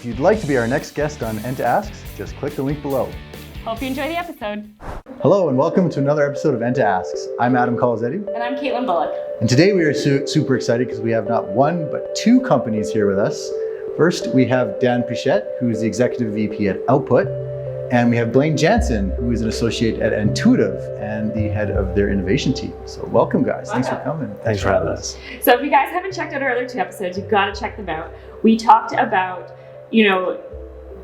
If you'd like to be our next guest on ENTA Asks, just click the link below. Hope you enjoy the episode. Hello and welcome to another episode of ENTA Asks. I'm Adam Colazetti. And I'm Caitlin Bullock. And today we are super excited because we have not one, but two companies here with us. First, we have Dan Pichette, who is the Executive VP at Output. And we have Blaine Jansen, who is an associate at Intuitive and the head of their innovation team. So welcome, guys. Thanks for coming. Thanks for having us. So if you guys haven't checked out our other two episodes, you've got to check them out. We talked about,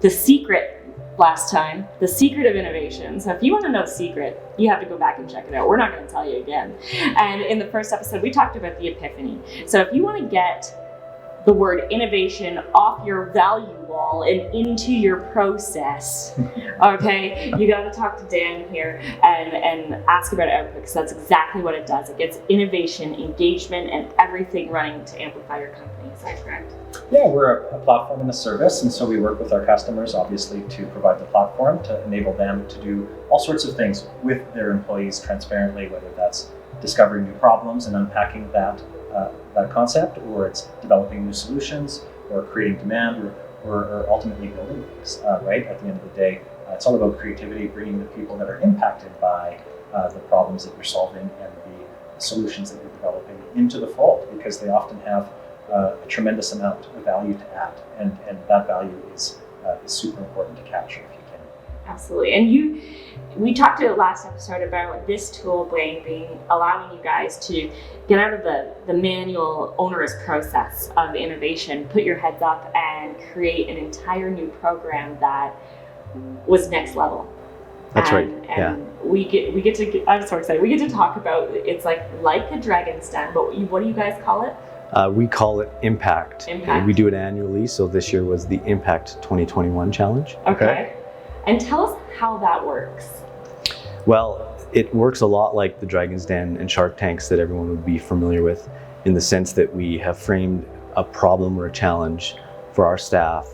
the secret last time, the secret of innovation. So if you want to know the secret, you have to go back and check it out. We're not going to tell you again. And in the first episode, we talked about the epiphany. So if you want to get the word innovation off your value wall and into your process, okay, you got to talk to Dan here and ask about Output, because that's exactly what it does. It gets innovation, engagement, and everything running to amplify your company. Is that correct? Yeah, we're a platform and a service, and so we work with our customers, obviously, to provide the platform to enable them to do all sorts of things with their employees transparently, whether that's discovering new problems and unpacking that concept, or it's developing new solutions, or creating demand, or ultimately building things, right? At the end of the day, it's all about creativity, bringing the people that are impacted by the problems that you're solving and the solutions that you're developing into the fold, because they often have a tremendous amount of value to add, and that value is super important to capture if you can. Absolutely. And we talked to the last episode about this tool, Blaine, being allowing you guys to get out of the manual, onerous process of innovation, put your heads up, and create an entire new program that was next level. That's right. We get to. I'm so excited. We get to talk about it's like a dragon's den, but what do you guys call it? We call it Impact. Impact. We do it annually, so this year was the Impact 2021 challenge. Okay. And tell us how that works. Well, it works a lot like the Dragon's Den and Shark Tanks that everyone would be familiar with, in the sense that we have framed a problem or a challenge for our staff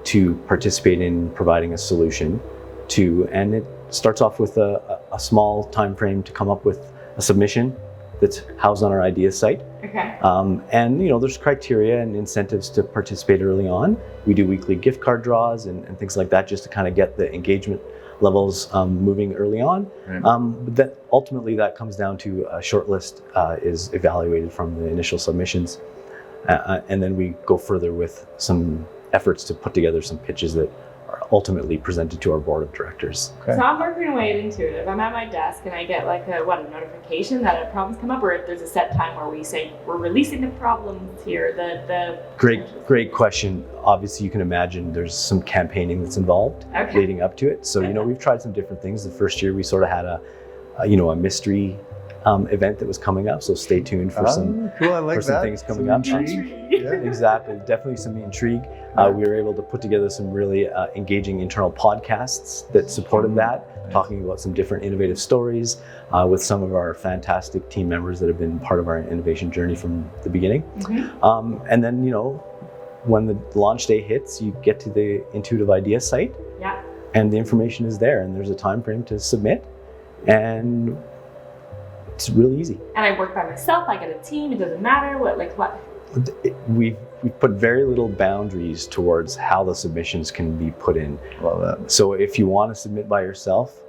to participate in providing a solution to, and it starts off with a small time frame to come up with a submission that's housed on our ideas site. Okay. And there's criteria and incentives to participate early on. We do weekly gift card draws and things like that, just to kind of get the engagement levels moving early on. Right. But then ultimately that comes down to a short list is evaluated from the initial submissions. And then we go further with some efforts to put together some pitches that are ultimately presented to our board of directors. Okay. So I'm working away at Intuitive. I'm at my desk and I get like a notification that a problem's come up, or if there's a set time where we say we're releasing the problems here. Great question. Obviously, you can imagine there's some campaigning that's involved leading up to it. So we've tried some different things. The first year we sort of had a mystery event that was coming up. So stay tuned for some things coming up. Yeah. Exactly, definitely some intrigue. We were able to put together some really engaging internal podcasts that supported that, talking about some different innovative stories with some of our fantastic team members that have been part of our innovation journey from the beginning. Mm-hmm. And then, when the launch day hits, you get to the Intuitive Idea site, and the information is there, and there's a time frame to submit, and it's really easy. And I work by myself. I get a team. It doesn't matter what. We've put very little boundaries towards how the submissions can be put in. Love that. So if you want to submit by yourself,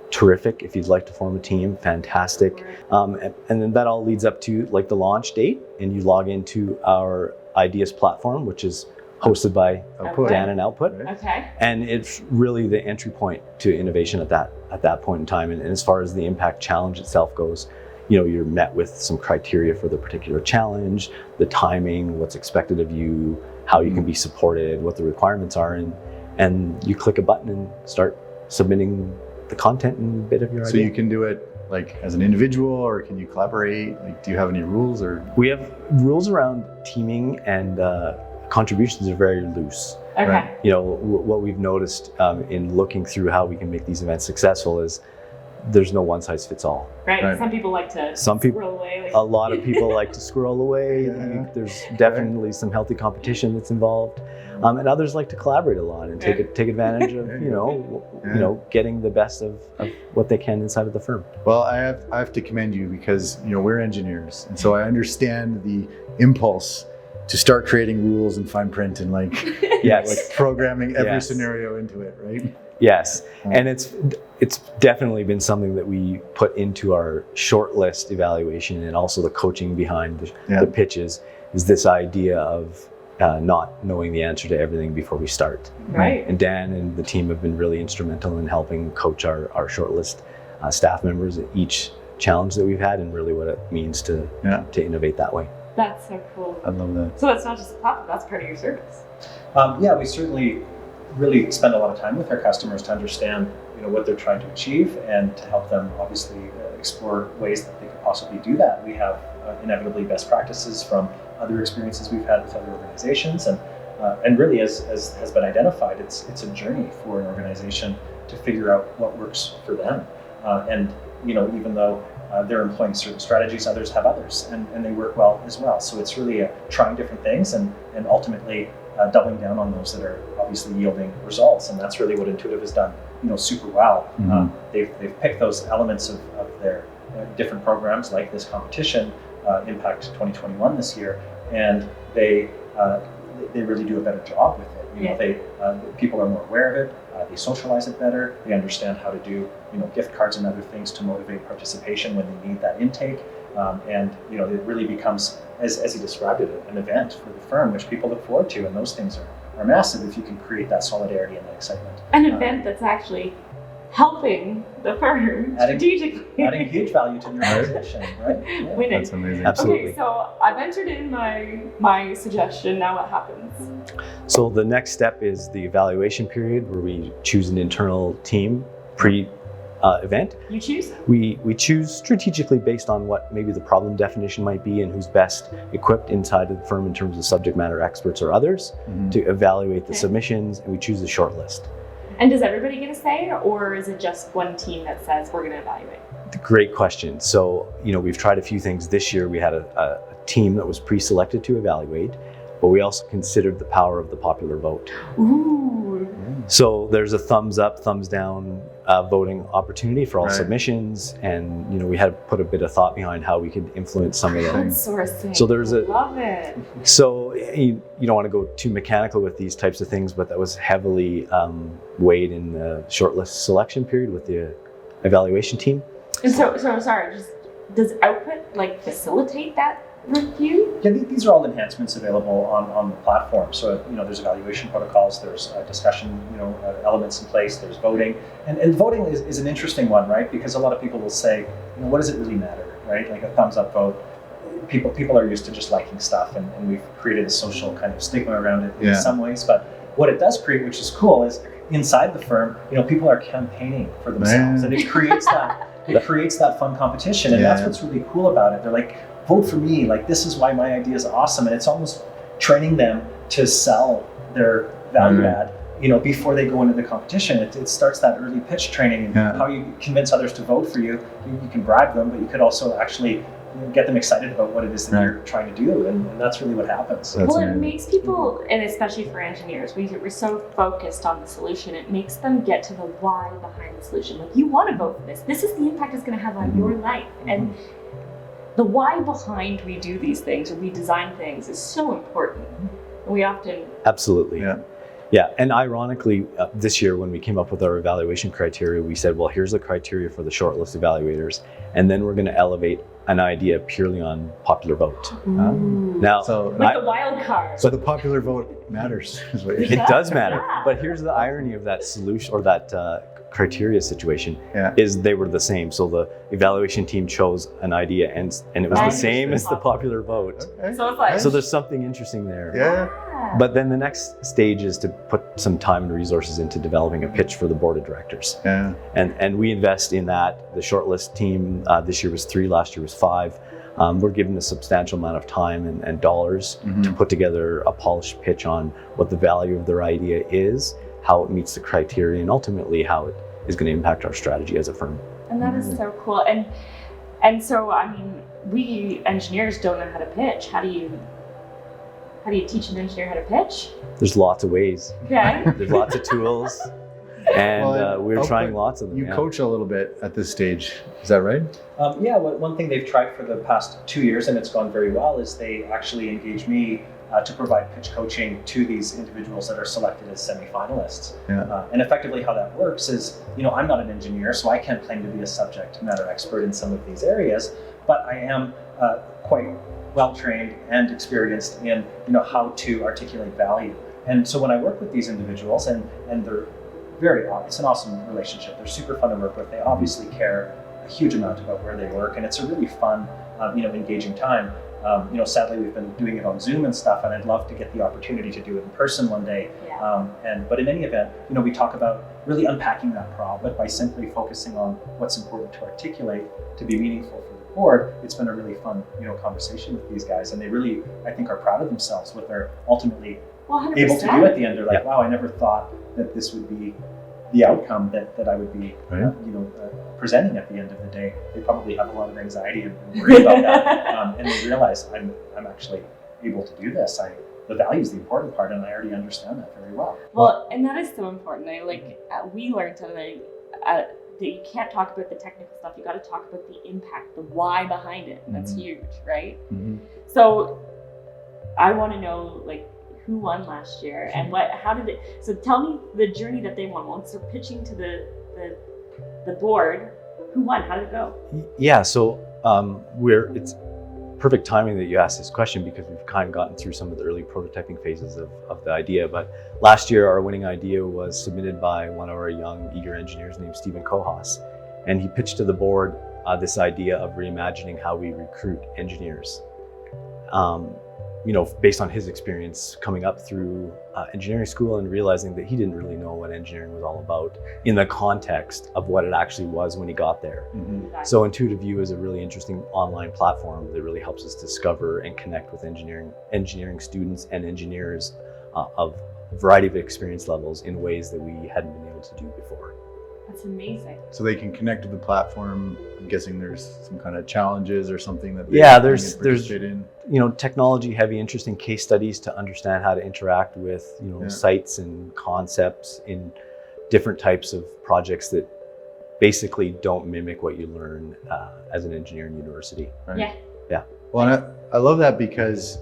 terrific. If you'd like to form a team, fantastic. And then that all leads up to the launch date, and you log into our Ideas platform, which is hosted by Dan and Output. Okay. And it's really the entry point to innovation at that point in time. And as far as the Impact Challenge itself goes, you're met with some criteria for the particular challenge, the timing, what's expected of you, how you can be supported, what the requirements are, and you click a button and start submitting the content and a bit of your idea. So you can do it as an individual, or can you collaborate? Do you have any rules? Or we have rules around teaming, and contributions are very loose. Okay. Right. What we've noticed in looking through how we can make these events successful is there's no one size fits all. Right. Some people like to squirrel away. A lot of people like to squirrel away. Yeah. There's definitely some healthy competition that's involved. And others like to collaborate a lot and take advantage of getting the best of what they can inside of the firm. Well, I have to commend you, because we're engineers, and so I understand the impulse to start creating rules and fine print and like Yes. like programming every Yes. scenario into it, right? Yes, and it's definitely been something that we put into our shortlist evaluation, and also the coaching behind the pitches is this idea of not knowing the answer to everything before we start. Right. And Dan and the team have been really instrumental in helping coach our shortlist staff members at each challenge that we've had, and really what it means to innovate that way. That's so cool. I love that. So that's not just a platform, that's part of your service. Yeah, we certainly really spend a lot of time with our customers to understand, what they're trying to achieve, and to help them obviously explore ways that they could possibly do that. We have inevitably best practices from other experiences we've had with other organizations, and really, as has been identified, it's a journey for an organization to figure out what works for them. And even though they're employing certain strategies, others have others, and they work well as well. So it's really trying different things and ultimately doubling down on those that are obviously yielding results. And that's really what Intuitive has done, super well. Mhm. They've picked those elements of their different programs, like this competition, Impact 2021 this year, and they really do a better job with it. People are more aware of it. They socialize it better. They understand how to do, gift cards and other things to motivate participation when they need that intake. And it really becomes, as he described it, an event for the firm, which people look forward to. And those things are massive if you can create that solidarity and that excitement. An event that's actually helping the firm strategically. Adding huge value to your organization, right? Yeah. Winning. That's amazing. Absolutely. Okay, so I've entered in my suggestion. Now what happens? So the next step is the evaluation period, where we choose an internal team event. You choose? We choose strategically based on what maybe the problem definition might be, and who's best equipped inside of the firm in terms of subject matter experts or others to evaluate the submissions, and we choose a short list. And does everybody get a say, or is it just one team that says we're going to evaluate? Great question. So, we've tried a few things this year. We had a team that was pre-selected to evaluate, but we also considered the power of the popular vote. Ooh. So there's a thumbs up, thumbs down voting opportunity for all Right. submissions, and we had to put a bit of thought behind how we could influence some of them. Crowdsourcing. So there's a- Love it. So you don't want to go too mechanical with these types of things, but that was heavily weighed in the shortlist selection period with the evaluation team. And so sorry. Does Output facilitate that review? Yeah, these are all enhancements available on the platform. So, there's evaluation protocols, there's discussion, elements in place, there's voting. And voting is an interesting one, right? Because a lot of people will say, what does it really matter, right? Like a thumbs up vote. People are used to just liking stuff, and we've created a social kind of stigma around it in some ways. But what it does create, which is cool, is inside the firm, people are campaigning for themselves, and it creates that fun competition. And that's what's really cool about it. They're like, vote for me, like this is why my idea is awesome. And it's almost training them to sell their value add, before they go into the competition. It starts that early pitch training, and how you convince others to vote for you. You can bribe them, but you could also actually get them excited about what it is that you're trying to do, and that's really what happens. That's Well, it amazing. makes people, and especially for engineers, we're so focused on the solution, it makes them get to the why behind the solution. Like, you want to vote for this. This is the impact it's going to have on your life. And the why behind we do these things, or we design things, is so important. We often... Absolutely. Yeah. Yeah, and ironically, this year when we came up with our evaluation criteria, we said, well, here's the criteria for the shortlist evaluators, and then we're going to elevate an idea purely on popular vote. Now, So, Like the wild card. so the popular vote matters, is what you're saying. it does matter, Yeah. but here's the irony of that solution, or that criteria situation, Yeah. is they were the same. So the evaluation team chose an idea, and it was I the same understood as the popular vote. Okay. So it's like... So there's something interesting there. Yeah. But then the next stage is to put some time and resources into developing a pitch for the board of directors. Yeah. And we invest in that. The shortlist team this year was 3, last year was 5. We're given a substantial amount of time and dollars to put together a polished pitch on what the value of their idea is, how it meets the criteria, and ultimately how it is going to impact our strategy as a firm. And that is so cool. And so, I mean, we engineers don't know how to pitch. How do you teach an engineer how to pitch? There's lots of ways. Okay. There's lots of tools, and Well, we're Output, trying lots of them. You yeah. coach a little bit at this stage, is that right? One thing they've tried for the past 2 years, and it's gone very well, is they actually engage me to provide pitch coaching to these individuals that are selected as semifinalists. Yeah. And effectively how that works is, I'm not an engineer, so I can't claim to be a subject matter expert in some of these areas, but I am quite well trained and experienced in how to articulate value. And so when I work with these individuals, and they're it's an awesome relationship. They're super fun to work with. They obviously care a huge amount about where they work, and it's a really fun, engaging time. Sadly we've been doing it on Zoom and stuff, and I'd love to get the opportunity to do it in person one day. Yeah. But in any event, we talk about really unpacking that problem by simply focusing on what's important to articulate to be meaningful for the board. It's been a really fun, conversation with these guys, and they really, I think, are proud of themselves what they're ultimately 100%. able to do at the end. They're like, wow, I never thought that this would be the outcome that I would be, presenting at the end of the day. They probably have a lot of anxiety and worry about that, and they realize I'm actually able to do this. The value is the important part, and I already understand that very well. Well, and that is so important. We learned that you can't talk about the technical stuff. You got to talk about the impact, the why behind it. That's huge, right? Mm-hmm. So I want to know, who won last year and how did it, so tell me the journey that they won. Once they're pitching to the board, who won? How did it go? Yeah, so it's perfect timing that you asked this question, because we've kind of gotten through some of the early prototyping phases of the idea. But last year, our winning idea was submitted by one of our young, eager engineers named Stephen Kohas. And he pitched to the board this idea of reimagining how we recruit engineers. Based on his experience coming up through engineering school and realizing that he didn't really know what engineering was all about in the context of what it actually was when he got there. Mm-hmm. Exactly. So Intuitive U is a really interesting online platform that really helps us discover and connect with engineering students and engineers of a variety of experience levels in ways that we hadn't been able to do before. That's amazing. So they can connect to the platform. I'm guessing there's some kind of challenges or something that they there's participate in. Technology heavy, interesting case studies to understand how to interact with sites and concepts in different types of projects that basically don't mimic what you learn as an engineer in university. Right? Yeah. Well, and I love that, because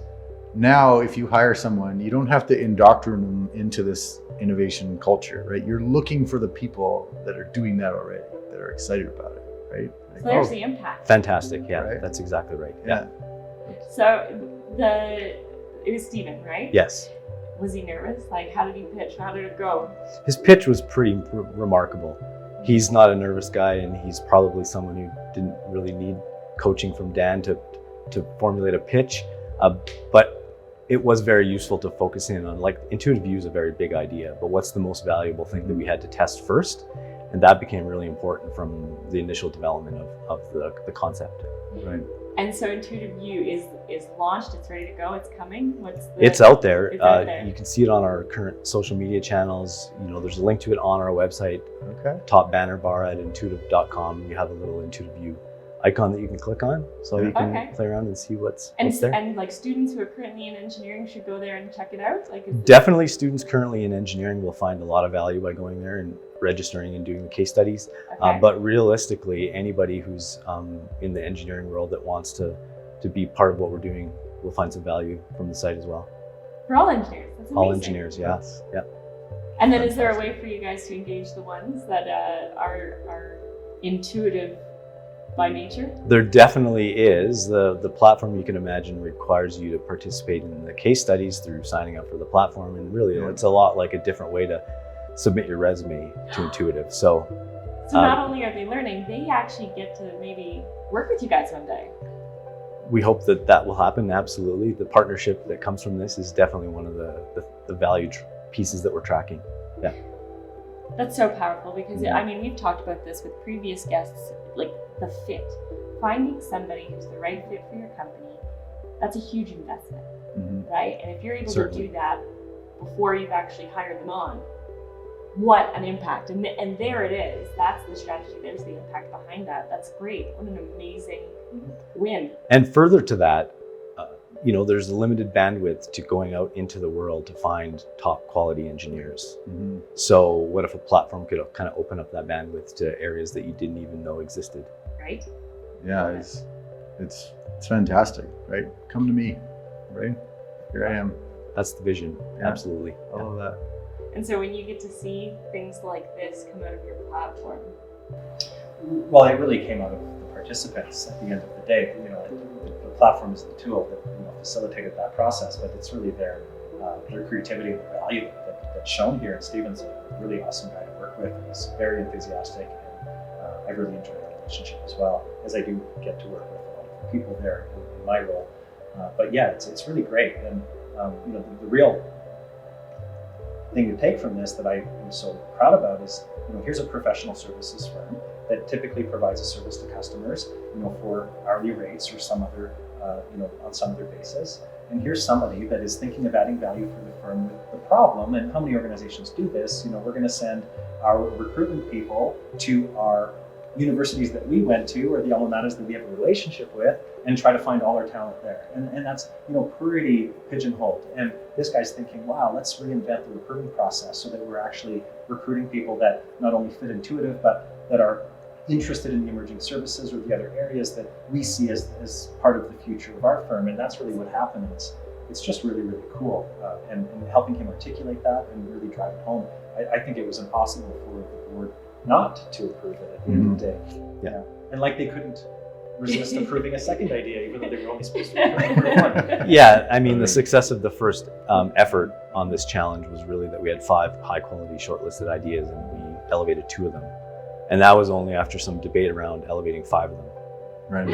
now if you hire someone, you don't have to indoctrinate them into this innovation culture, right? You're looking for the people that are doing that already, that are excited about it, right? So there's the impact. Fantastic. Yeah, Right? That's exactly right. Yeah. So it was Stephen, right? Yes. Was he nervous? How did he pitch? How did it go? His pitch was pretty remarkable. He's not a nervous guy, and he's probably someone who didn't really need coaching from Dan to formulate a pitch. But it was very useful to focus in on, Intuitive U is a very big idea, but what's the most valuable thing that we had to test first? And that became really important from the initial development of the concept. Right. And so Intuitive U is launched. It's ready to go. It's coming. It's out there. It's out there. You can see it on our current social media channels. There's a link to it on our website. Okay. Top banner bar at intuitive.com. You have a little Intuitive U icon that you can click on, so you can play around and see what's there. And students who are currently in engineering should go there and check it out. Definitely, students currently in engineering will find a lot of value by going there and registering and doing the case studies. Okay. But realistically, anybody who's in the engineering world that wants to be part of what we're doing will find some value from the site as well. For all engineers, that's amazing. All engineers, yeah. And then, is there a way for you guys to engage the ones that are intuitive by nature? There definitely is. The platform, you can imagine, requires you to participate in the case studies through signing up for the platform, and really it's a lot like a different way to submit your resume to Intuitive. So not only are they learning, they actually get to maybe work with you guys one day. We hope that will happen, absolutely. The partnership that comes from this is definitely one of the value pieces that we're tracking. Yeah. That's so powerful, because we've talked about this with previous guests, the fit. Finding somebody who's the right fit for your company, that's a huge investment, right? And if you're able to do that before you've actually hired them on, what an impact. And there it is. That's the strategy. There's the impact behind that. That's great. What an amazing win. And further to that, there's a limited bandwidth to going out into the world to find top quality engineers. Mm-hmm. So what if a platform could kind of open up that bandwidth to areas that you didn't even know existed? Right? Yeah, it's fantastic, right? Come to me, right? here I am. That's the vision. Yeah. Absolutely. I love that. And so when you get to see things like this come out of your platform, Well, it really came out of the participants at the end of the day. The platform is the tool that facilitated that process, but it's really their creativity and the value that's shown here. And Stephen's a really awesome guy to work with. He's very enthusiastic, and I really enjoy our relationship as well, as I do get to work with a lot of the people there in my role. But yeah, it's really great. And the real thing to take from this that I am so proud about is, here's a professional services firm that typically provides a service to customers, for hourly rates or some other, on some other basis. And here's somebody that is thinking of adding value for the firm with the problem. And how many organizations do this? We're going to send our recruitment people to our universities that we went to, or the alma maters that we have a relationship with, and try to find all our talent there. And that's, pretty pigeonholed. And this guy's thinking, wow, let's reinvent the recruiting process so that we're actually recruiting people that not only fit Intuitive, but that are interested in the emerging services or the other areas that we see as part of the future of our firm. And that's really what happened. It's just really, really cool. And helping him articulate that and really drive it home. I think it was impossible for the board not to approve it at the end of the day. Yeah. And they couldn't resist approving a second idea, even though they were only supposed to approve one. Yeah, I mean, the success of the first effort on this challenge was really that we had 5 high-quality shortlisted ideas, and we elevated 2 of them. And that was only after some debate around elevating 5 of them. Right.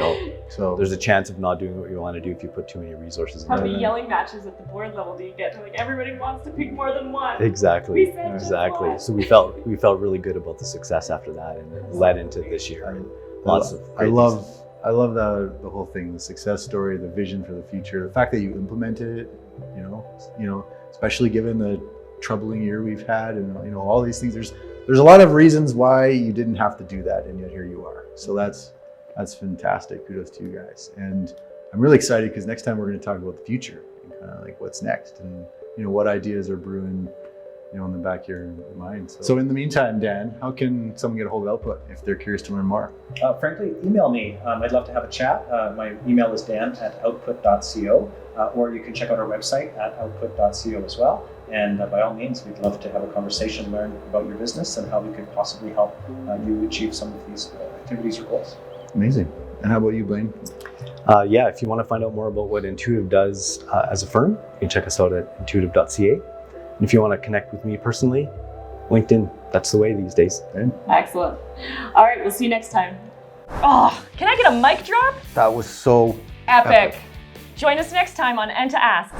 So There's a chance of not doing what you want to do if you put too many resources how into many it. yelling matches at the board level do you get to everybody wants to pick more than one? Exactly. We said just Exactly. one. So we felt really good about the success after that, and it led into this year. And lots of I great love things. the whole thing, the success story, the vision for the future, the fact that you implemented it, especially given the troubling year we've had, and all these things. There's a lot of reasons why you didn't have to do that, and yet here you are. So that's fantastic. Kudos to you guys. And I'm really excited because next time we're going to talk about the future and kind of what's next, and what ideas are brewing in the back of your mind. So in the meantime, Dan, how can someone get a hold of Output if they're curious to learn more? Frankly, email me. I'd love to have a chat. My email is dan@output.co, or you can check out our website at output.co as well. And by all means, we'd love to have a conversation, learn about your business and how we could possibly help you achieve some of these activities or goals. Amazing. And how about you, Blaine? If you want to find out more about what Intuitive does as a firm, you can check us out at intuitive.ca. And if you want to connect with me personally, LinkedIn, that's the way these days. Excellent. All right, we'll see you next time. Oh, can I get a mic drop? That was so Epic. Join us next time on ENTA Asks.